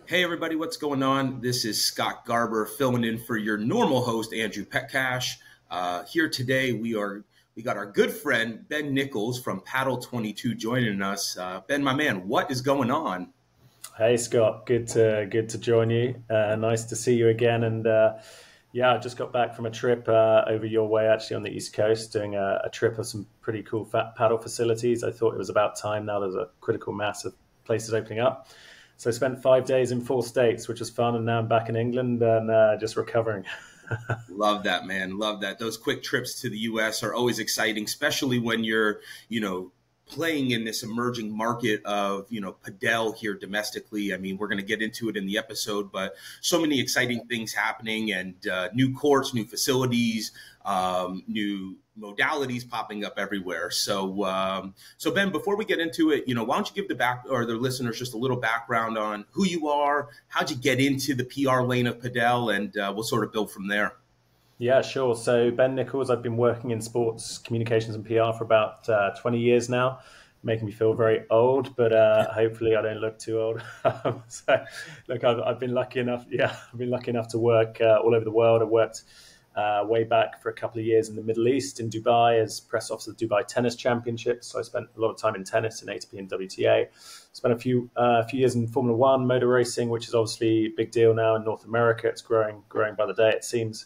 Hey everybody, what's going on? This is Scott Garber filling in for your normal host, Andrew Petcash. Here today we got our good friend Ben Nichols from Padel-22 joining us. Ben, my man, what is going on? Hey Scott, good to join you. Nice to see you again. And yeah, I just got back from a trip over your way, actually on the East Coast, doing a trip of some pretty cool paddle facilities. I thought it was about time now. There's a critical mass of places opening up. So I spent 5 days in 4 states, which was fun. And now I'm back in England and just recovering. Love that, man. Love that. Those quick trips to the US are always exciting, especially when you're, playing in this emerging market of, Padel here domestically. I mean, we're going to get into it in the episode, but so many exciting things happening and new courts, new facilities, new modalities popping up everywhere. So Ben, before we get into it, why don't you give the listeners just a little background on who you are, how'd you get into the PR lane of Padel, and we'll sort of build from there. Yeah, sure. So Ben Nichols, I've been working in sports communications and PR for about 20 years now, making me feel very old, but hopefully I don't look too old. So, look, I've been lucky enough. Yeah, I've been lucky enough to work all over the world. I worked way back for a couple of years in the Middle East, in Dubai, as press officer of the Dubai Tennis Championships. So I spent a lot of time in tennis, in ATP and WTA. Spent a few years in Formula One, motor racing, which is obviously a big deal now in North America. It's growing by the day, it seems.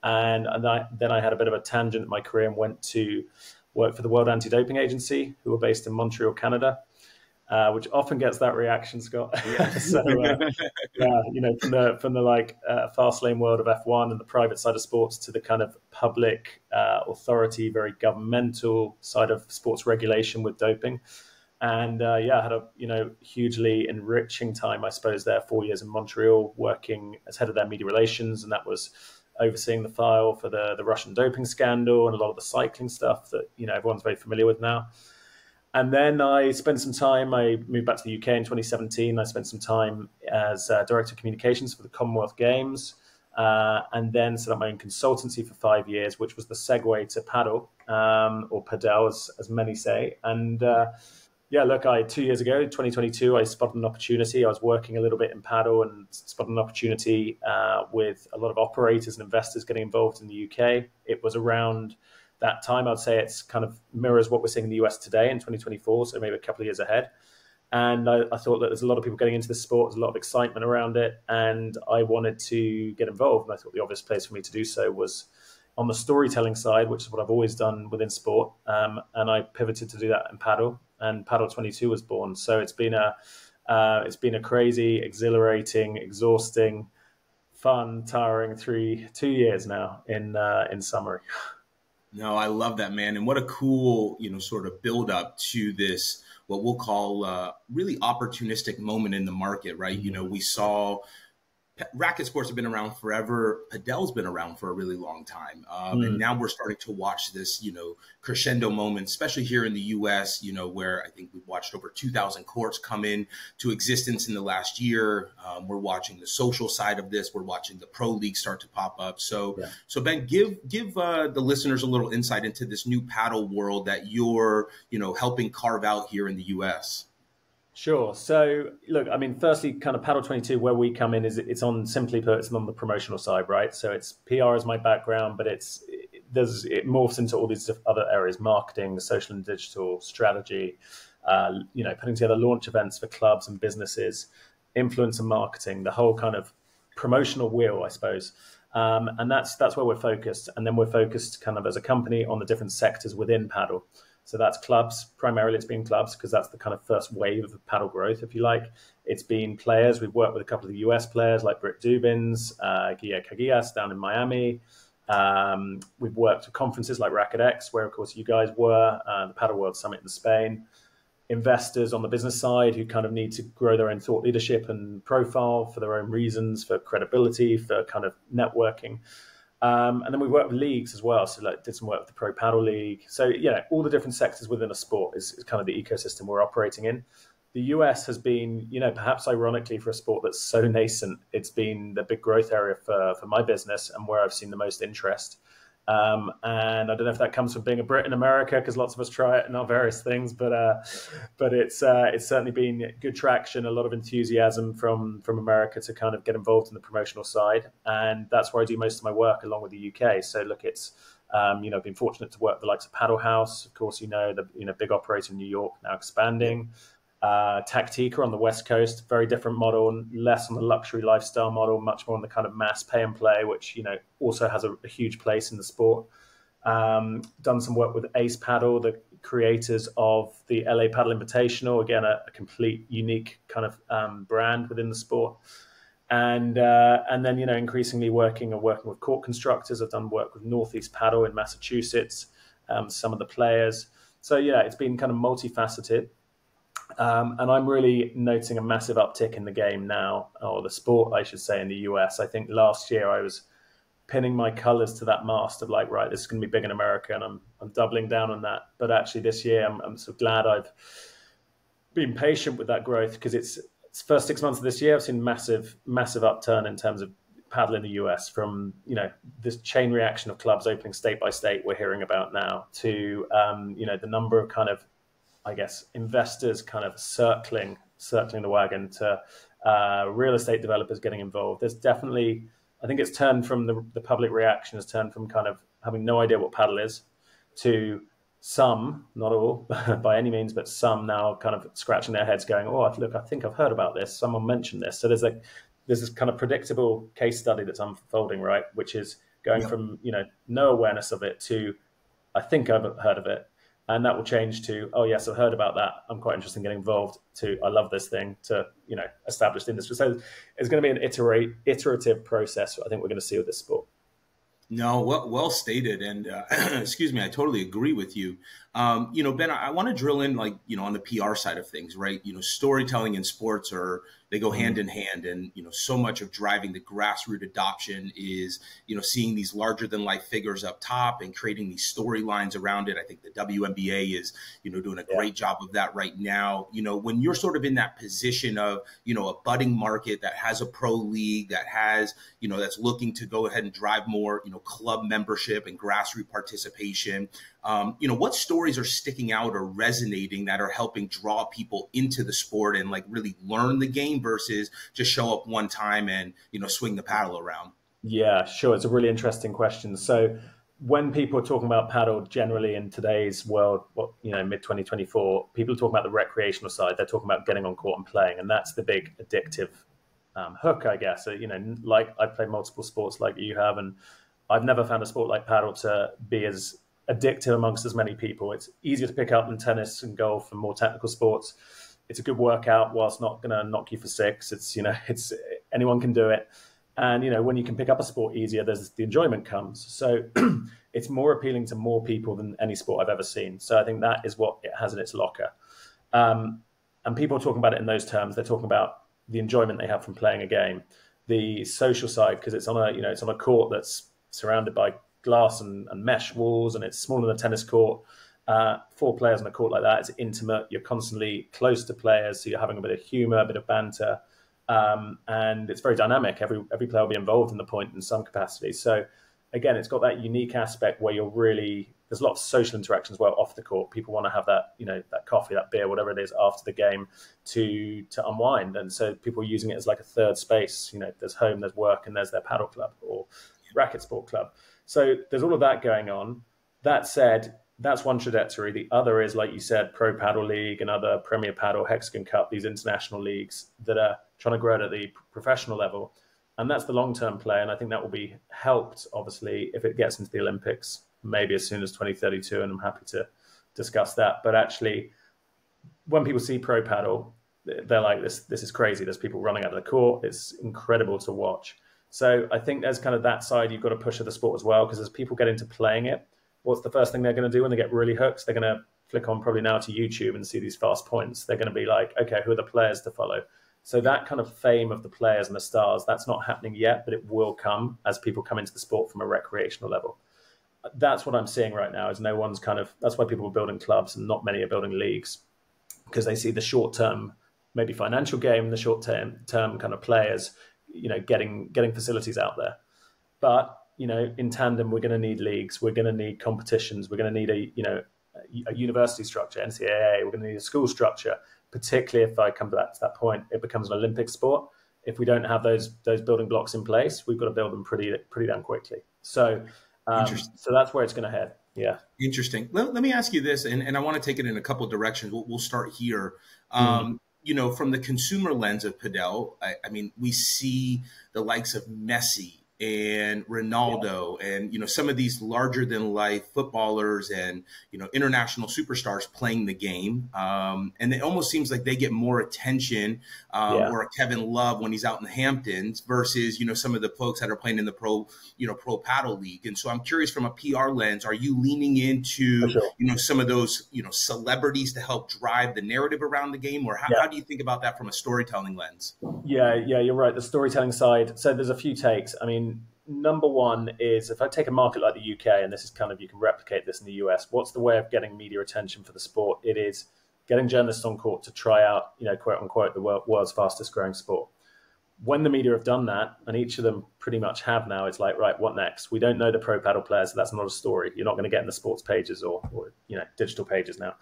Then I had a bit of a tangent in my career and went to work for the World Anti-Doping Agency, who are based in Montreal, Canada, which often gets that reaction, Scott. Yeah. Yeah, from the fast lane world of F1 and the private side of sports to the kind of public authority, very governmental side of sports regulation with doping. And I had a hugely enriching time, I suppose, there. 4 years in Montreal, working as head of their media relations, and that was overseeing the file for the Russian doping scandal and a lot of the cycling stuff that everyone's very familiar with now. And then I spent some time. I moved back to the UK in 2017. I spent some time as director of communications for the Commonwealth Games, and then set up my own consultancy for 5 years, which was the segue to paddle, or padel, as many say. And yeah, look, 2 years ago, 2022, I spotted an opportunity. I was working a little bit in paddle and spotted an opportunity with a lot of operators and investors getting involved in the UK. It was around that time. I'd say it's kind of mirrors what we're seeing in the US today in 2024, so maybe a couple of years ahead. And I thought that there's a lot of people getting into this sport. There's a lot of excitement around it, and I wanted to get involved. And I thought the obvious place for me to do so was on the storytelling side, which is what I've always done within sport. And I pivoted to do that in paddle, and Padel-22 was born. So it's been a crazy, exhilarating, exhausting, fun, tiring 2 years now in summary. No, I love that, man. And what a cool, sort of build up to this, what we'll call really opportunistic moment in the market, right? We saw racket sports have been around forever. Padel's been around for a really long time. And now we're starting to watch this, crescendo moment, especially here in the US, where I think we've watched over 2,000 courts come in to existence in the last year. We're watching the social side of this. We're watching the pro league start to pop up. So Ben, give the listeners a little insight into this new paddle world that you're, helping carve out here in the US. Sure. So, look, I mean, firstly, kind of Padel-22, where we come in is it's on, simply put, it's on the promotional side, right? So it's PR is my background, but it morphs into all these other areas: marketing, social and digital, strategy, putting together launch events for clubs and businesses, influencer marketing, the whole kind of promotional wheel, I suppose. And that's where we're focused. And then we're focused kind of as a company on the different sectors within paddle. So that's clubs. Primarily, it's been clubs because that's the kind of first wave of paddle growth, if you like. It's been players. We've worked with a couple of the US players like Britt Dubins, Guilla Caguillas down in Miami. We've worked with conferences like Racket X, where, of course, you guys were, the Paddle World Summit in Spain. Investors on the business side who kind of need to grow their own thought leadership and profile for their own reasons, for credibility, for kind of networking. And then we work with leagues as well. So did some work with the Pro Paddle League. So, all the different sectors within a sport is kind of the ecosystem we're operating in. The US has been, perhaps ironically for a sport that's so nascent, it's been the big growth area for my business and where I've seen the most interest. And I don't know if that comes from being a Brit in America, because lots of us try it and our various things, but it's certainly been good traction, a lot of enthusiasm from America to kind of get involved in the promotional side, and that's where I do most of my work, along with the UK. So look, it's I've been fortunate to work with the likes of Paddle House, of course, the big operator in New York, now expanding. Tactica on the West Coast, very different model, less on the luxury lifestyle model, much more on the kind of mass pay and play, which also has a huge place in the sport. Done some work with Ace Paddle, the creators of the LA Paddle Invitational, again a complete unique kind of brand within the sport. And then increasingly working with court constructors. I've done work with Northeast Paddle in Massachusetts, some of the players. So it's been kind of multifaceted. And I'm really noticing a massive uptick in the game now, or the sport, I should say, in the US. I think last year I was pinning my colors to that mast of like, right, this is going to be big in America, and I'm doubling down on that. But actually this year, I'm so glad I've been patient with that growth, because it's first 6 months of this year, I've seen massive upturn in terms of paddle in the US, from this chain reaction of clubs opening state by state we're hearing about now, to the number of kind of, I guess, investors kind of circling the wagon, to real estate developers getting involved. There's definitely, I think it's turned from the public reaction has turned from kind of having no idea what paddle is, to some, not all by any means, but some now kind of scratching their heads going, oh, look, I think I've heard about this. Someone mentioned this. So there's this kind of predictable case study that's unfolding, right? Which is going from, no awareness of it to, I think I've heard of it. And that will change to, oh, yes, I've heard about that. I'm quite interested in getting involved, to, I love this thing, to, established industry. So it's going to be an iterative process, I think we're going to see with this sport. No, well stated. And excuse me, I totally agree with you. Ben, I want to drill in on the PR side of things, right? Storytelling and sports they go hand in hand. And, so much of driving the grassroots adoption is, seeing these larger than life figures up top and creating these storylines around it. I think the WNBA is, doing a great job of that right now. When you're sort of in that position of, a budding market that has a pro league, that has, that's looking to go ahead and drive more, club membership and grassroots participation, what stories are sticking out or resonating that are helping draw people into the sport and really learn the game versus just show up one time and, swing the paddle around? Yeah, sure. It's a really interesting question. So when people are talking about paddle generally in today's world, mid 2024, people are talking about the recreational side. They're talking about getting on court and playing. And that's the big addictive hook, I guess. So, like I've played multiple sports like you have, and I've never found a sport like paddle to be as addictive amongst as many people. It's easier to pick up than tennis and golf and more technical sports. It's a good workout whilst not going to knock you for six. It's anyone can do it. And, when you can pick up a sport easier, the enjoyment comes. So it's more appealing to more people than any sport I've ever seen. So I think that is what it has in its locker. And people are talking about it in those terms. They're talking about the enjoyment they have from playing a game, the social side, because it's on a court that's surrounded by glass and mesh walls, and it's smaller than a tennis court. 4 players on a court like that, it's intimate. You're constantly close to players, so you're having a bit of humor, a bit of banter, and it's very dynamic. Every player will be involved in the point in some capacity. So again, it's got that unique aspect where there's a lot of social interaction as well off the court. People want to have that, that coffee, that beer, whatever it is after the game to unwind. And so people are using it as like a third space. There's home, there's work, and there's their paddle club or racket sport club. So there's all of that going on. That said, that's one trajectory. The other is, like you said, Pro Paddle League and other Premier Paddle, Hexagon Cup, these international leagues that are trying to grow it at the professional level. And that's the long-term play. And I think that will be helped, obviously, if it gets into the Olympics, maybe as soon as 2032. And I'm happy to discuss that. But actually, when people see Pro Paddle, they're like, this is crazy. There's people running out of the court. It's incredible to watch. So I think there's kind of that side you've got to push of the sport as well, because as people get into playing it, what's the first thing they're going to do when they get really hooked? They're going to flick on probably now to YouTube and see these fast points. They're going to be like, okay, who are the players to follow? So that kind of fame of the players and the stars, that's not happening yet, but it will come as people come into the sport from a recreational level. That's what I'm seeing right now, is that's why people are building clubs and not many are building leagues, because they see the short-term, maybe financial game, the short-term kind of players, getting facilities out there. But, in tandem, we're going to need leagues, we're going to need competitions, we're going to need a university structure, NCAA, we're going to need a school structure. Particularly if I come back to that point, it becomes an Olympic sport. If we don't have those building blocks in place, we've got to build them pretty damn quickly. So so that's where it's going to head. Yeah. Interesting. Let me ask you this, and I want to take it in a couple of directions. We'll start here. From the consumer lens of Padel, I mean, we see the likes of Messi and Ronaldo and, some of these larger than life footballers and, international superstars playing the game. And it almost seems like they get more attention or a Kevin Love when he's out in the Hamptons versus, some of the folks that are playing in the pro paddle league. And so I'm curious from a PR lens, are you leaning into, some of those, celebrities to help drive the narrative around the game? Or how do you think about that from a storytelling lens? Yeah, you're right. The storytelling side. So there's a few takes. I mean, number one is if I take a market like the UK, and this is kind of, you can replicate this in the US, what's the way of getting media attention for the sport? It is getting journalists on court to try out, quote unquote, the world's fastest growing sport. When the media have done that, and each of them pretty much have now, it's like, right, what next? We don't know the pro paddle players, so that's not a story. You're not going to get in the sports pages or digital pages now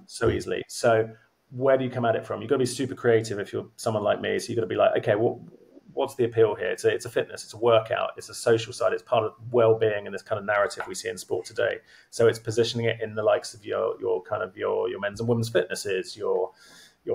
so easily. So where do you come at it from? You've got to be super creative if you're someone like me. So you've got to be like, okay, well, what's the appeal here? It's a fitness, it's a workout, it's a social side, it's part of well-being and this kind of narrative we see in sport today. So it's positioning it in the likes of your men's and women's fitnesses, your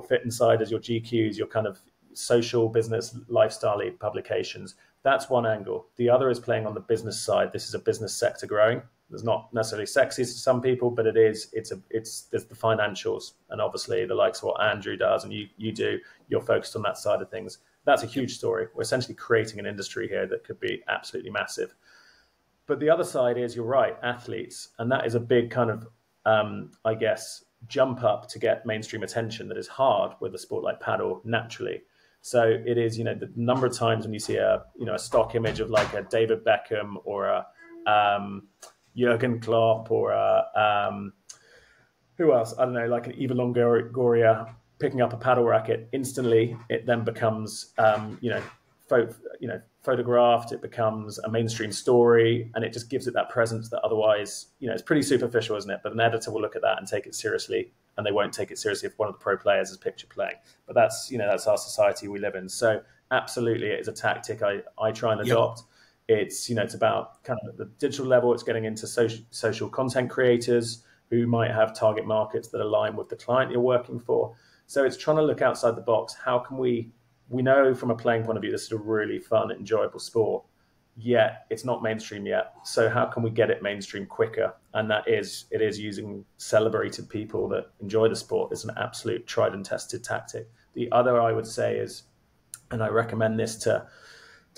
fit inside as your GQs, your kind of social business lifestyle publications. That's one angle. The other is playing on the business side. This is a business sector growing. It's not necessarily sexy to some people, but there's the financials, and obviously the likes of what Andrew does and you do, you're focused on that side of things. That's a huge story. We're essentially creating an industry here that could be absolutely massive. But the other side is, you're right, athletes. And that is a big kind of, jump up to get mainstream attention that is hard with a sport like paddle naturally. So it is, the number of times when you see a stock image of like a David Beckham or a Jurgen Klopp or who else? I don't know, like an Eva Longoria picking up a paddle racket, instantly it then becomes photographed, it becomes a mainstream story, and it just gives it that presence that otherwise, it's pretty superficial, isn't it? But an editor will look at that and take it seriously, and they won't take it seriously if one of the pro players is picture playing. But that's our society we live in. So absolutely, it is a tactic I try and adopt. It's it's about kind of at the digital level, it's getting into social content creators who might have target markets that align with the client you're working for. So it's trying to look outside the box. How can we know from a playing point of view, this is a really fun, enjoyable sport, yet it's not mainstream yet. So how can we get it mainstream quicker? And it is using celebrated people that enjoy the sport. It's an absolute tried and tested tactic. The other I would say is, and I recommend this to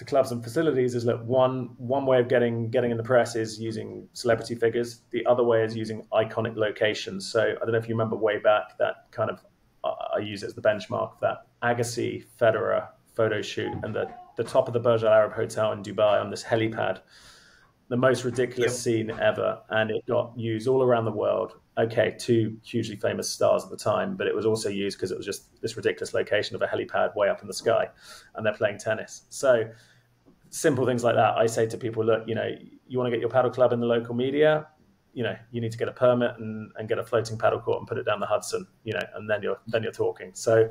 clubs and facilities, is look, one way of getting in the press is using celebrity figures. The other way is using iconic locations. So I don't know if you remember way back that kind of, I use it as the benchmark, that Agassi Federer photo shoot and the top of the Burj Al Arab Hotel in Dubai on this helipad, the most ridiculous scene ever. And it got used all around the world. Okay, two hugely famous stars at the time, but it was also used because it was just this ridiculous location of a helipad way up in the sky, and they're playing tennis. So simple things like that. I say to people, look, you want to get your paddle club in the local media, you need to get a permit and get a floating paddle court and put it down the Hudson, and then you're talking. So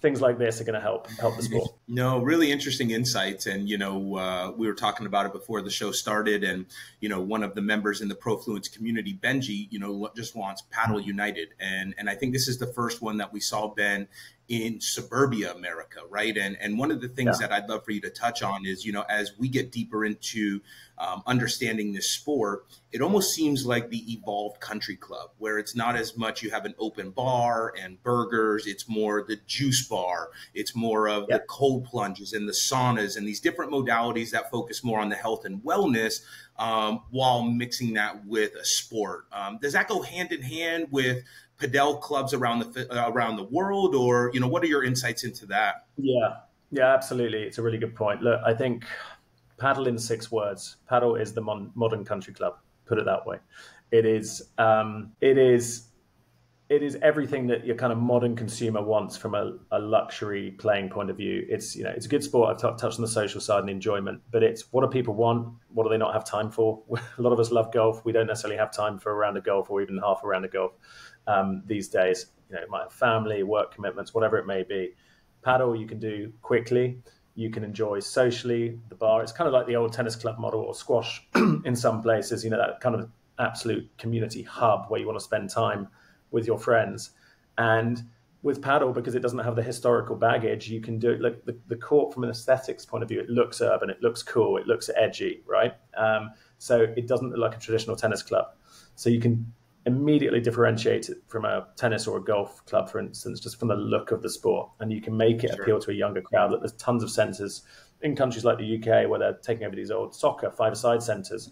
things like this are going to help the sport. No, really interesting insights. And, we were talking about it before the show started, and, one of the members in the Profluence community, Benji, just wants Paddle United. And I think this is the first one that we saw, Ben, in suburbia America, right? And one of the things that I'd love for you to touch on is, as we get deeper into understanding this sport, it almost seems like the evolved country club, where it's not as much you have an open bar and burgers, it's more the juice bar, it's more of the cold plunges and the saunas and these different modalities that focus more on the health and wellness, while mixing that with a sport. Does that go hand in hand with Padel clubs around the world, or what are your insights into that? Yeah, absolutely. It's a really good point. Look, I think paddle in 6 words. Paddle is the modern country club. Put it that way. It is it is everything that your kind of modern consumer wants from a luxury playing point of view. It's, you know, it's a good sport. I've touched on the social side and enjoyment, but it's what do people want? What do they not have time for? A lot of us love golf. We don't necessarily have time for a round of golf or even half a round of golf these days. You know, you might have family, work commitments, whatever it may be. Paddle you can do quickly. You can enjoy socially. The bar, it's kind of like the old tennis club model or squash in some places, you know, that kind of absolute community hub where you want to spend time with your friends. And with paddle, because it doesn't have the historical baggage, you can do it like the court from an aesthetics point of view. It looks urban, it looks cool, it looks edgy, right? So it doesn't look like a traditional tennis club. So you can immediately differentiate it from a tennis or a golf club, for instance, just from the look of the sport. And you can make it appeal to a younger crowd. Like, there's tons of centres in countries like the UK where they're taking over these old soccer five-a-side centres.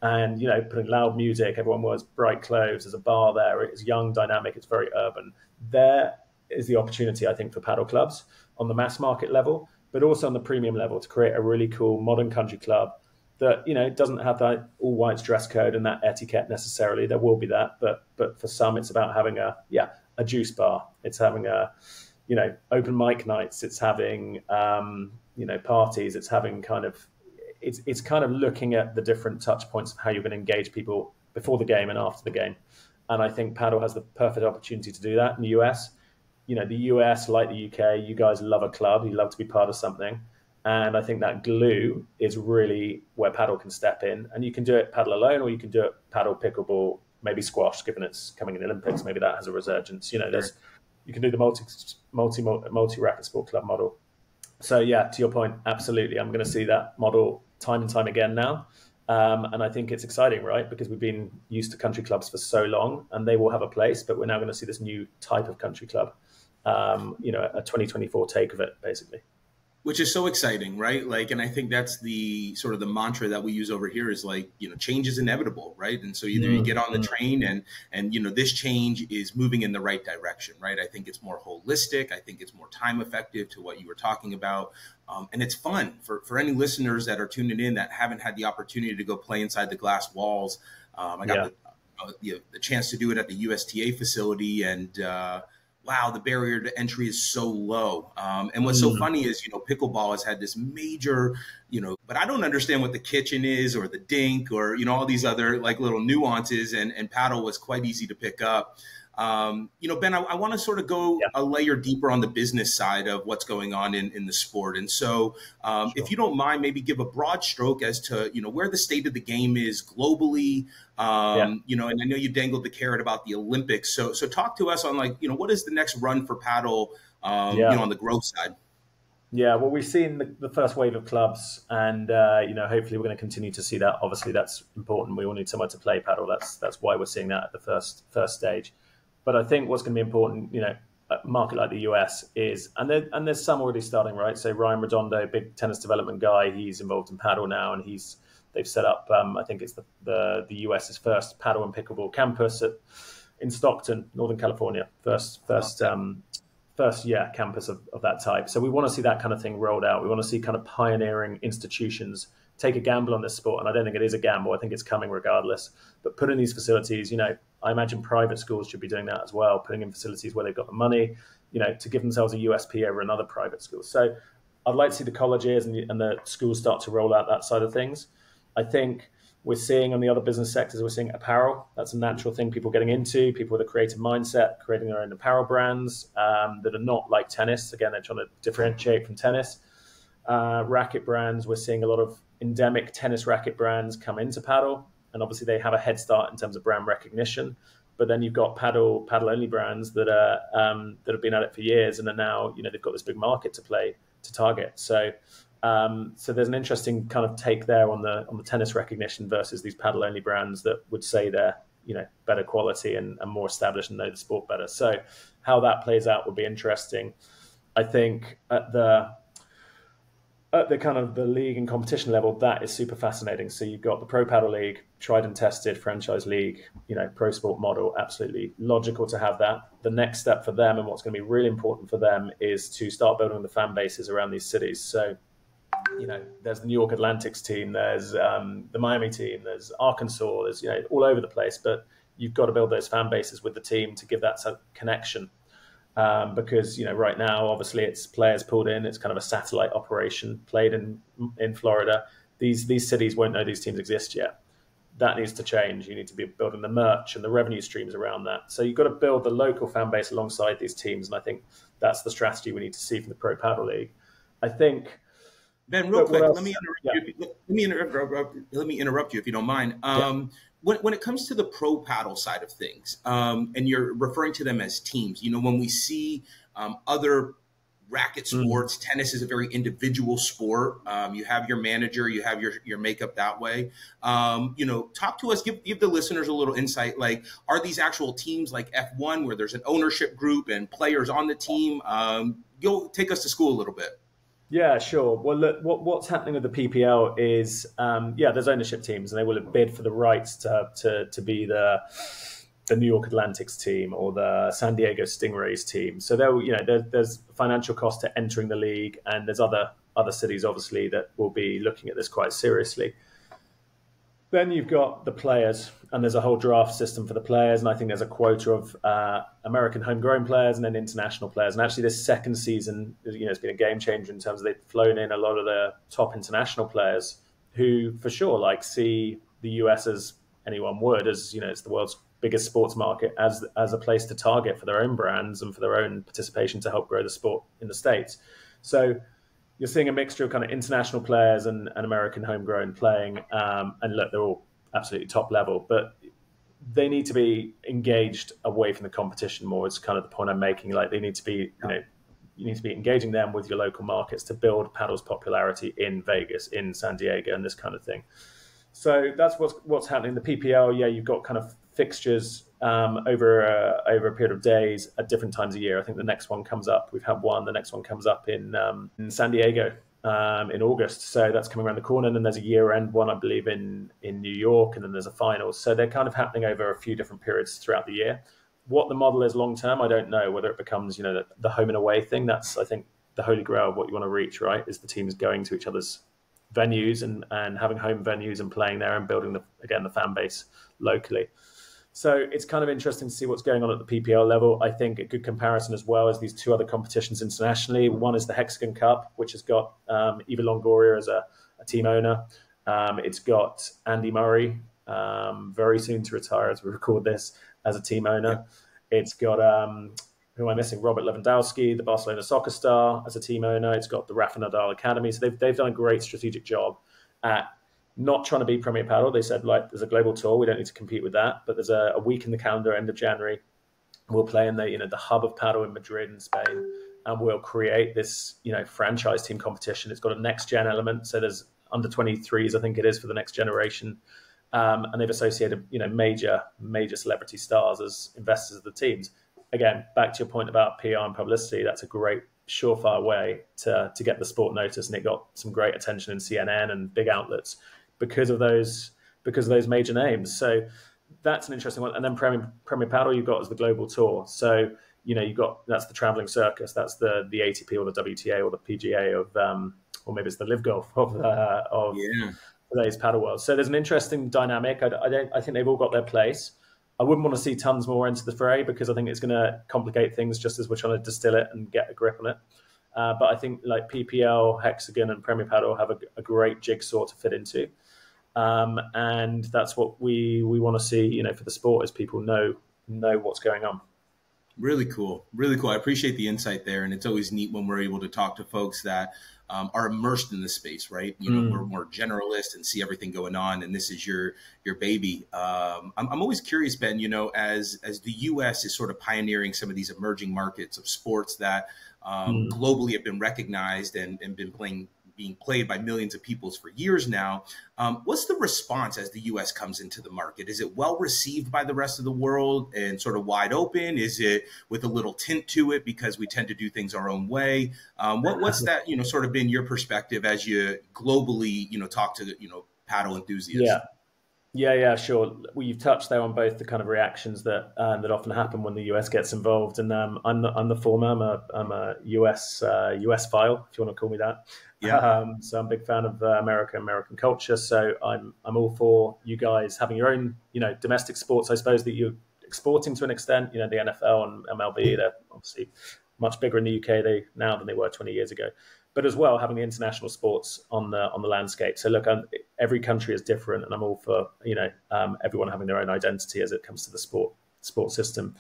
And, you know, putting loud music, everyone wears bright clothes, there's a bar there, it's young, dynamic, it's very urban. There is the opportunity, I think, for paddle clubs on the mass market level, but also on the premium level to create a really cool modern country club that, you know, doesn't have that all whites dress code and that etiquette necessarily. There will be that, but for some, it's about having a juice bar. It's having you know, open mic nights. It's having, you know, parties. It's having kind of, it's kind of looking at the different touch points of how you're going to engage people before the game and after the game. And I think paddle has the perfect opportunity to do that in the US. You know, the US, like the UK, you guys love a club. You love to be part of something. And I think that glue is really where paddle can step in. And you can do it paddle alone, or you can do it paddle, pickleball, maybe squash, given it's coming in the Olympics. Maybe that has a resurgence. You know, you can do the multi racket sport club model. So yeah, to your point, absolutely. I'm going to see that model time and time again now. And I think it's exciting, right? Because we've been used to country clubs for so long and they will have a place, but we're now going to see this new type of country club, you know, a 2024 take of it, basically. Which is so exciting, right? Like, and I think that's the sort of the mantra that we use over here is like, you know, change is inevitable, right? And so either you get on the train and, you know, this change is moving in the right direction, right? I think it's more holistic. I think it's more time effective to what you were talking about. And it's fun for any listeners that are tuning in that haven't had the opportunity to go play inside the glass walls. I got the chance to do it at the USTA facility, and wow, the barrier to entry is so low. And what's so funny is, you know, pickleball has had this major, you know, but I don't understand what the kitchen is or the dink or, you know, all these other like little nuances, and paddle was quite easy to pick up. You know, Ben, I want to sort of go a layer deeper on the business side of what's going on in the sport. And so if you don't mind, maybe give a broad stroke as to, you know, where the state of the game is globally. You know, and I know you dangled the carrot about the Olympics. So talk to us on, like, you know, what is the next run for paddle, you know, on the growth side? Yeah, well, we've seen the first wave of clubs, and you know, hopefully we're going to continue to see that. Obviously, that's important. We all need somewhere to play paddle. That's why we're seeing that at the first stage. But I think what's going to be important, you know, a market like the US is, and there's some already starting, right? So Ryan Redondo, big tennis development guy, he's involved in paddle now, and they've set up, I think it's the US's first paddle and pickleball campus in Stockton, Northern California, first campus of that type. So we want to see that kind of thing rolled out. We want to see kind of pioneering institutions take a gamble on this sport. And I don't think it is a gamble. I think it's coming regardless. But put in these facilities, you know, I imagine private schools should be doing that as well, putting in facilities where they've got the money, you know, to give themselves a USP over another private school. So I'd like to see the colleges and the schools start to roll out that side of things. I think we're seeing on the other business sectors, we're seeing apparel. That's a natural thing people getting into, people with a creative mindset, creating their own apparel brands that are not like tennis. Again, they're trying to differentiate from tennis. Racket brands, we're seeing a lot of endemic tennis racket brands come into paddle. And obviously they have a head start in terms of brand recognition. But then you've got paddle only brands that have been at it for years and are now, you know, they've got this big market to target. So there's an interesting kind of take there on the tennis recognition versus these paddle only brands that would say they're, you know, better quality and more established and know the sport better. So how that plays out would be interesting. I think at the kind of the league and competition level, that is super fascinating. So you've got the Pro Paddle League, tried and tested franchise league, you know, pro sport model, absolutely logical to have that. The next step for them and what's going to be really important for them is to start building the fan bases around these cities. So, you know, there's the New York Atlantics team, there's the Miami team, there's Arkansas, there's, you know, all over the place. But you've got to build those fan bases with the team to give that sort of connection. Because right now, obviously, it's players pulled in. It's kind of a satellite operation played in Florida. These cities won't know these teams exist yet. That needs to change. You need to be building the merch and the revenue streams around that. So you've got to build the local fan base alongside these teams, and I think that's the strategy we need to see from the Pro Paddle League. I think. Ben, real quick, let me interrupt you if you don't mind. When it comes to the pro paddle side of things, and you're referring to them as teams, when we see other racket sports, tennis is a very individual sport. You have your manager, you have your makeup that way. Talk to us, give the listeners a little insight. Like, are these actual teams like F1 where there's an ownership group and players on the team? You'll take us to school a little bit. Yeah, sure. Well, look, what's happening with the PPL is, there's ownership teams, and they will have bid for the rights to be the New York Atlantics team or the San Diego Stingrays team. So there's financial cost to entering the league, and there's other cities obviously that will be looking at this quite seriously. Then you've got the players, and there's a whole draft system for the players, and I think there's a quota of American homegrown players and then international players. And actually, this second season, it's been a game changer in terms of they've flown in a lot of the top international players who, for sure, see the US as anyone would, as it's the world's biggest sports market, as a place to target for their own brands and for their own participation to help grow the sport in the States. So you're seeing a mixture of kind of international players and American homegrown playing. And look, they're all absolutely top level, but they need to be engaged away from the competition more. It's kind of the point I'm making. They need to be, you need to be engaging them with your local markets to build paddle's popularity in Vegas, in San Diego, and this kind of thing. So that's what's happening. The PPL, you've got kind of fixtures over a period of days at different times of year. I think the next one comes up. We've had one. The next one comes up in San Diego in August. So that's coming around the corner. And then there's a year-end one, I believe, in New York. And then there's a final. So they're kind of happening over a few different periods throughout the year. What the model is long-term, I don't know. Whether it becomes, the home and away thing, that's, I think, the holy grail of what you want to reach, right? Is the teams going to each other's venues and having home venues and playing there and building the fan base locally. So it's kind of interesting to see what's going on at the PPL level. I think a good comparison as well is these two other competitions internationally. One is the Hexagon Cup, which has got Eva Longoria as a team owner. It's got Andy Murray, very soon to retire as we record this, as a team owner. Yeah. It's got, who am I missing? Robert Lewandowski, the Barcelona soccer star, as a team owner. It's got the Rafa Nadal Academy. So they've done a great strategic job at not trying to be Premier Padel. They said, there's a global tour. We don't need to compete with that. But there's a week in the calendar, end of January. We'll play in the hub of paddle in Madrid in Spain. And we'll create this, franchise team competition. It's got a next-gen element. So there's under 23s, I think it is, for the next generation. And they've associated, major celebrity stars as investors of the teams. Again, back to your point about PR and publicity, that's a great surefire way to get the sport noticed. And it got some great attention in CNN and big outlets because of those major names. So that's an interesting one. And then Premier Padel you've got as the global tour. So, that's the traveling circus. That's the ATP or the WTA or the PGA of, or maybe it's the Live Golf of today's paddle world. So there's an interesting dynamic. I think they've all got their place. I wouldn't want to see tons more into the fray because I think it's going to complicate things just as we're trying to distill it and get a grip on it. But I think PPL, Hexagon, and Premier Padel have a great jigsaw to fit into. And that's what we want to see, for the sport, is people know what's going on. Really cool. Really cool. I appreciate the insight there. And it's always neat when we're able to talk to folks that are immersed in the space, right? We're more generalist and see everything going on. And this is your baby. I'm always curious, Ben, as the U.S. is sort of pioneering some of these emerging markets of sports that globally have been recognized and been being played by millions of people for years now. What's the response as the U.S. comes into the market? Is it well received by the rest of the world and sort of wide open? Is it with a little tint to it because we tend to do things our own way? What's that, sort of been your perspective as you globally, talk to, paddle enthusiasts? Yeah, sure. Well, you've touched there on both the kind of reactions that that often happen when the US gets involved, and I'm the former. I'm a US file, if you want to call me that. Yeah. So I'm a big fan of American culture. So I'm all for you guys having your own, domestic sports. I suppose that you're exporting to an extent. The NFL and MLB, they're obviously much bigger in the UK now than they were 20 years ago, but as well having the international sports on the landscape. So look, every country is different, and I'm all for everyone having their own identity as it comes to the sport system.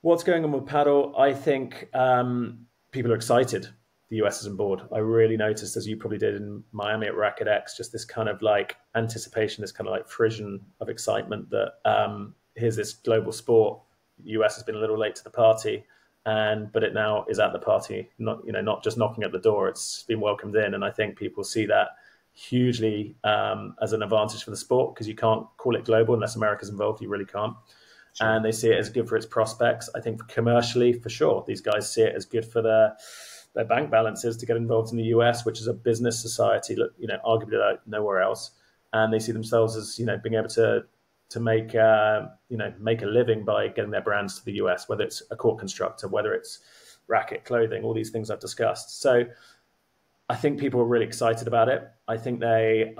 What's going on with paddle? I think people are excited. The US is on board. I really noticed, as you probably did in Miami at Racket X, just this kind of like anticipation, this kind of like frisson of excitement that here's this global sport. The US has been a little late to the party, but it now is at the party, not just knocking at the door. It's been welcomed in, and I think people see that hugely as an advantage for the sport, because you can't call it global unless America's involved. You really can't. Sure. And they see it as good for its prospects. I think commercially, for sure, these guys see it as good for their bank balances to get involved in the US, which is a business society, arguably like nowhere else. And they see themselves as being able to make make a living by getting their brands to the US, whether it's a court constructor, whether it's racket, clothing, all these things I've discussed. So I think people are really excited about it. I think they're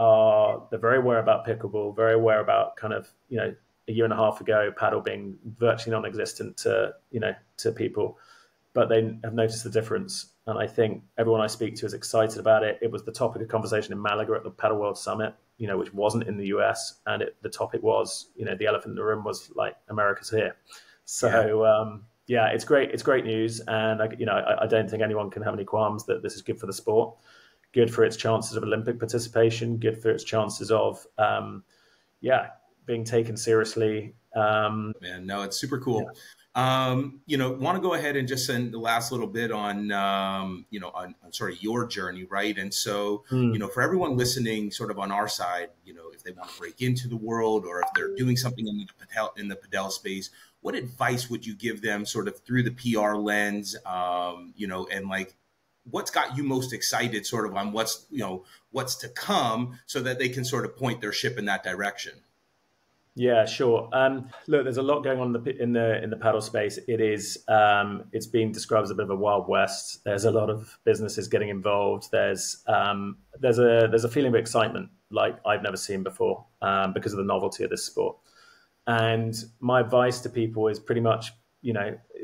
very aware about pickleball, very aware about kind of a year and a half ago paddle being virtually non-existent to people, but they have noticed the difference. And I think everyone I speak to is excited about it. It was the topic of conversation in Malaga at the Paddle World Summit, which wasn't in the US. And the topic was, the elephant in the room was like, America's here. So, yeah, it's great. It's great news. And, I don't think anyone can have any qualms that this is good for the sport, good for its chances of Olympic participation, good for its chances of, being taken seriously. Man, no, it's super cool. Yeah. Want to go ahead and just send the last little bit on, on sort of your journey, right? And so, for everyone listening sort of on our side, if they want to break into the world, or if they're doing something in the Padel space, what advice would you give them sort of through the PR lens, and like, what's got you most excited sort of on what's to come, so that they can sort of point their ship in that direction? Yeah, sure. Look, there's a lot going on in the paddle space. It's being described as a bit of a wild west. There's a lot of businesses getting involved. There's a feeling of excitement like I've never seen before, because of the novelty of this sport. And my advice to people is pretty much,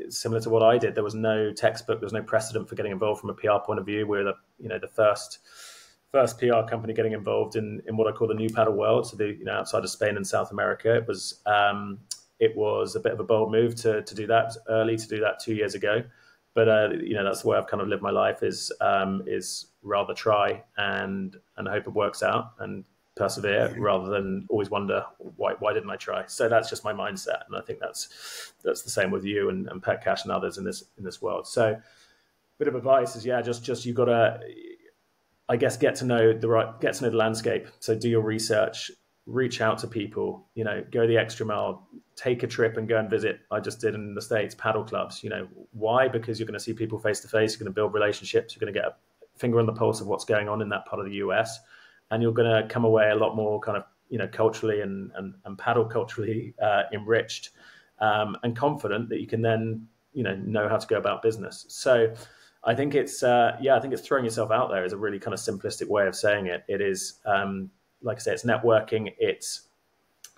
similar to what I did. There was no textbook. There was no precedent for getting involved from a PR point of view. We're the first PR company getting involved in what I call the new paddle world. So outside of Spain and South America, it was a bit of a bold move to do that. It was early to do that 2 years ago, but that's the way I've kind of lived my life, is rather try and hope it works out and persevere, rather than always wonder why didn't I try. So that's just my mindset, and I think that's the same with you and Pet Cash and others in this world. So bit of advice is just you've got to, I guess, get to know the landscape. So do your research, reach out to people, go the extra mile, take a trip and go and visit. I just did in the States, paddle clubs. Why? Because you're going to see people face to face. You're going to build relationships. You're going to get a finger on the pulse of what's going on in that part of the US, and you're going to come away a lot more kind of culturally and paddle culturally enriched, and confident that you can then know how to go about business. So I think it's throwing yourself out there is a really kind of simplistic way of saying it. It is, like I say, it's networking, it's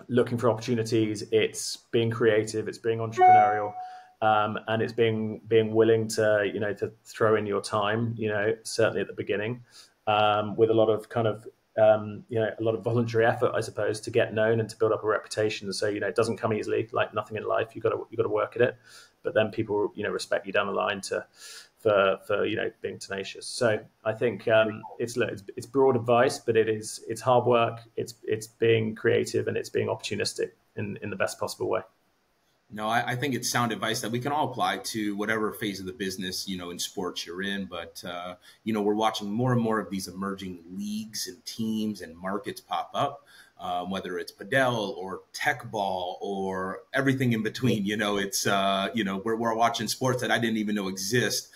looking for opportunities, it's being creative, it's being entrepreneurial, and it's being willing to to throw in your time, certainly at the beginning, with a lot of kind of a lot of voluntary effort, I suppose, to get known and to build up a reputation. So it doesn't come easily, like nothing in life. You got to work at it, but then people respect you down the line for being tenacious. So I think it's broad advice, but it's hard work. It's being creative, and it's being opportunistic in the best possible way. No, I think it's sound advice that we can all apply to whatever phase of the business, in sports you're in. But, we're watching more and more of these emerging leagues and teams and markets pop up, whether it's Padel or tech ball or everything in between. We're watching sports that I didn't even know exist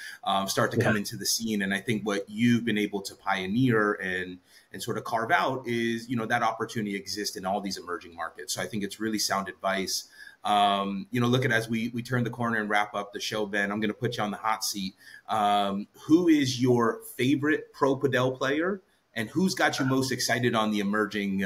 start to come into the scene. And I think what you've been able to pioneer and sort of carve out is, that opportunity exists in all these emerging markets. So I think it's really sound advice. Look at as we turn the corner and wrap up the show, Ben, I'm going to put you on the hot seat. Who is your favorite pro padel player, and who's got you most excited on the emerging?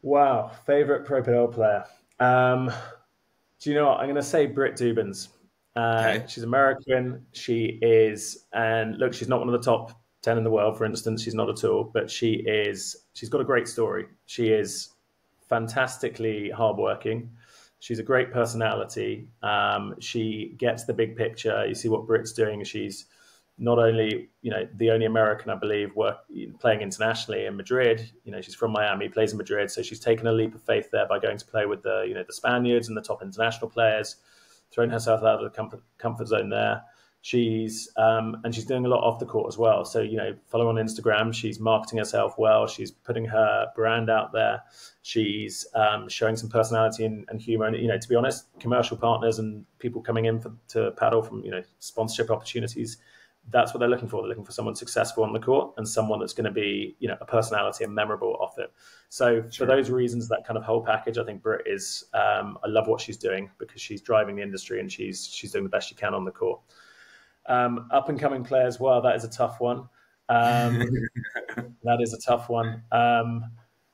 Wow, favorite pro padel player. Do you know what? I'm going to say Britt Dubens. Okay. She's American. She is, and look, she's not one of the top 10 in the world, for instance. She's not at all, but she's got a great story. She is fantastically hardworking. She's a great personality. She gets the big picture. You see what Britt's doing. She's not only, the only American, I believe, playing internationally in Madrid. She's from Miami, plays in Madrid, so she's taken a leap of faith there by going to play with the Spaniards and the top international players, throwing herself out of the comfort zone there. She's doing a lot off the court as well. So, follow her on Instagram. She's marketing herself well. She's putting her brand out there. She's showing some personality and humor. And, to be honest, commercial partners and people coming in to paddle from, sponsorship opportunities, that's what they're looking for. They're looking for someone successful on the court and someone that's going to be, a personality and memorable off it. So for those reasons, that kind of whole package, I think Britt is, I love what she's doing because she's driving the industry and she's doing the best she can on the court. Up and coming players, well, that is a tough one. That is a tough one. I'm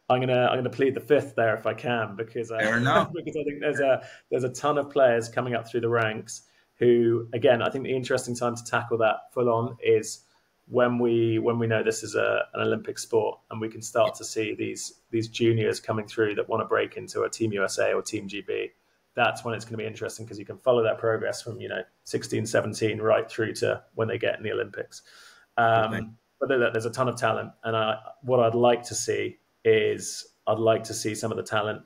gonna plead the fifth there if I can, because Fair enough. because I think there's a ton of players coming up through the ranks who, again, I think the interesting time to tackle that full on is when we know this is an Olympic sport and we can start to see these juniors coming through that want to break into a Team USA or Team GB. That's when it's going to be interesting because you can follow that progress from 16, 17 right through to when they get in the Olympics. But there's a ton of talent, and what I'd like to see is some of the talent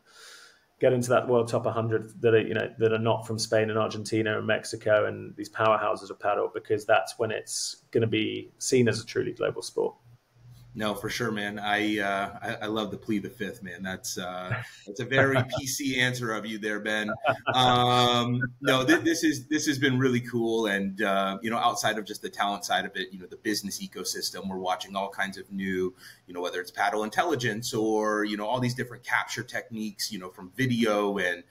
get into that world top 100 that are not from Spain and Argentina and Mexico and these powerhouses of paddle, because that's when it's going to be seen as a truly global sport. No, for sure, man. I love the plead the fifth, man. That's a very PC answer of you there, Ben. No, this has been really cool, and outside of just the talent side of it, the business ecosystem, we're watching all kinds of new, whether it's paddle intelligence or all these different capture techniques, from video and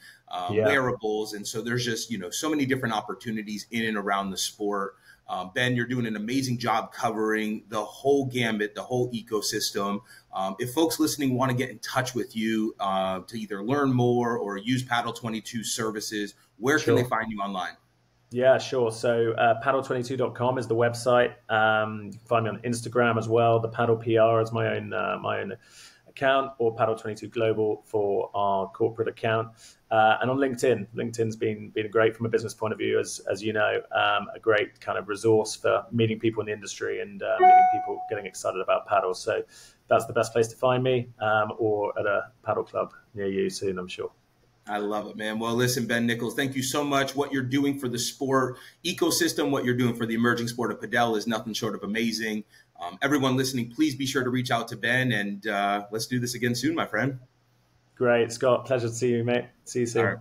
wearables, and so there's just so many different opportunities in and around the sport. Ben, you're doing an amazing job covering the whole gambit, the whole ecosystem. If folks listening want to get in touch with you to either learn more or use Padel-22 services, where can they find you online? Yeah, sure. So padel22.com is the website. You can find me on Instagram as well. The Padel PR is my own account, or Padel22 Global for our corporate account. And on LinkedIn. LinkedIn's been great from a business point of view, as you know, a great kind of resource for meeting people in the industry and meeting people getting excited about paddle. So that's the best place to find me, or at a paddle club near you soon, I'm sure. I love it, man. Well, listen, Ben Nichols, thank you so much. What you're doing for the sport ecosystem, what you're doing for the emerging sport of Padel is nothing short of amazing. Everyone listening, please be sure to reach out to Ben, and let's do this again soon, my friend. Great, Scott. Pleasure to see you, mate. See you soon.